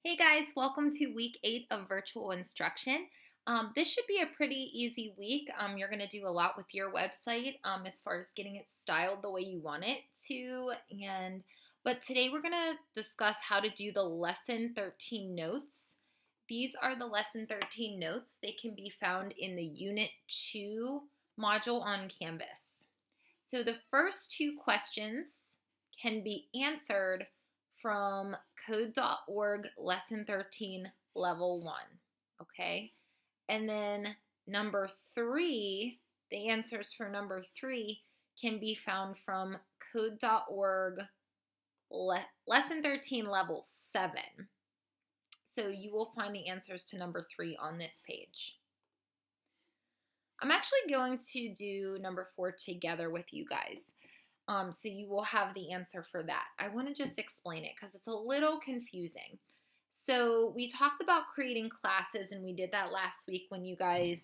Hey guys, welcome to week 8 of virtual instruction. This should be a pretty easy week. You're going to do a lot with your website as far as getting it styled the way you want it to. But today we're going to discuss how to do the lesson 13 notes. These are the lesson 13 notes. They can be found in the Unit 2 module on Canvas. So the first two questions can be answered from code.org lesson 13 level 1, okay? And then number 3, the answers for number 3 can be found from code.org lesson 13 level 7. So you will find the answers to number 3 on this page. I'm actually going to do number 4 together with you guys. So you will have the answer for that. I want to just explain it because it's a little confusing. So we talked about creating classes, and we did that last week when you guys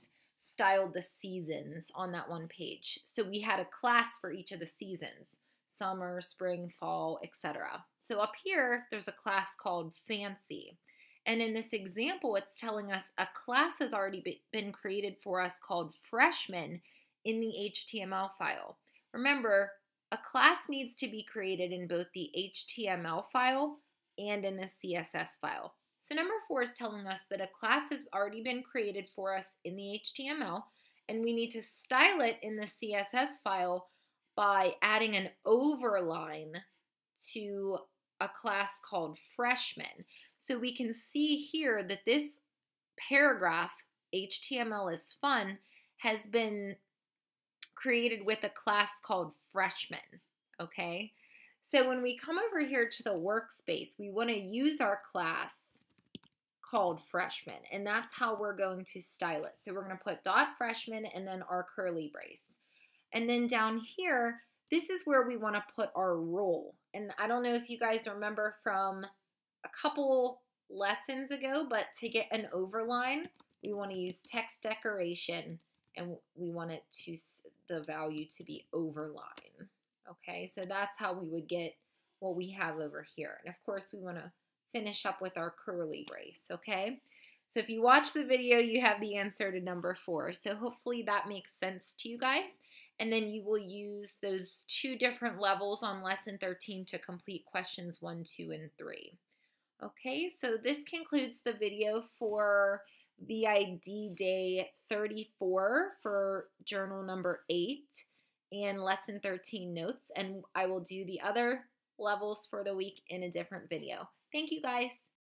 styled the seasons on that one page. So we had a class for each of the seasons: summer, spring, fall, etc. So up here, there's a class called Fancy. And in this example, it's telling us a class has already been created for us called Freshman in the HTML file. Remember, a class needs to be created in both the HTML file and in the CSS file. So number 4 is telling us that a class has already been created for us in the HTML, and we need to style it in the CSS file by adding an overline to a class called Freshman. So we can see here that this paragraph, HTML is fun, has been created with a class called Freshman, okay? So when we come over here to the workspace, we want to use our class called Freshman, and that's how we're going to style it. So we're going to put .freshman and then our curly brace. And then down here, this is where we want to put our role. And I don't know if you guys remember from a couple lessons ago, but to get an overline, we want to use text decoration, and we want it to the value to be overline. Okay, so that's how we would get what we have over here. And of course, we want to finish up with our curly brace. Okay, so if you watch the video, you have the answer to number 4. So hopefully that makes sense to you guys. And then you will use those 2 different levels on lesson 13 to complete questions 1, 2, and 3. Okay, so this concludes the video for VID day 34 for journal number 8 and lesson 13 notes, and I will do the other levels for the week in a different video. Thank you guys.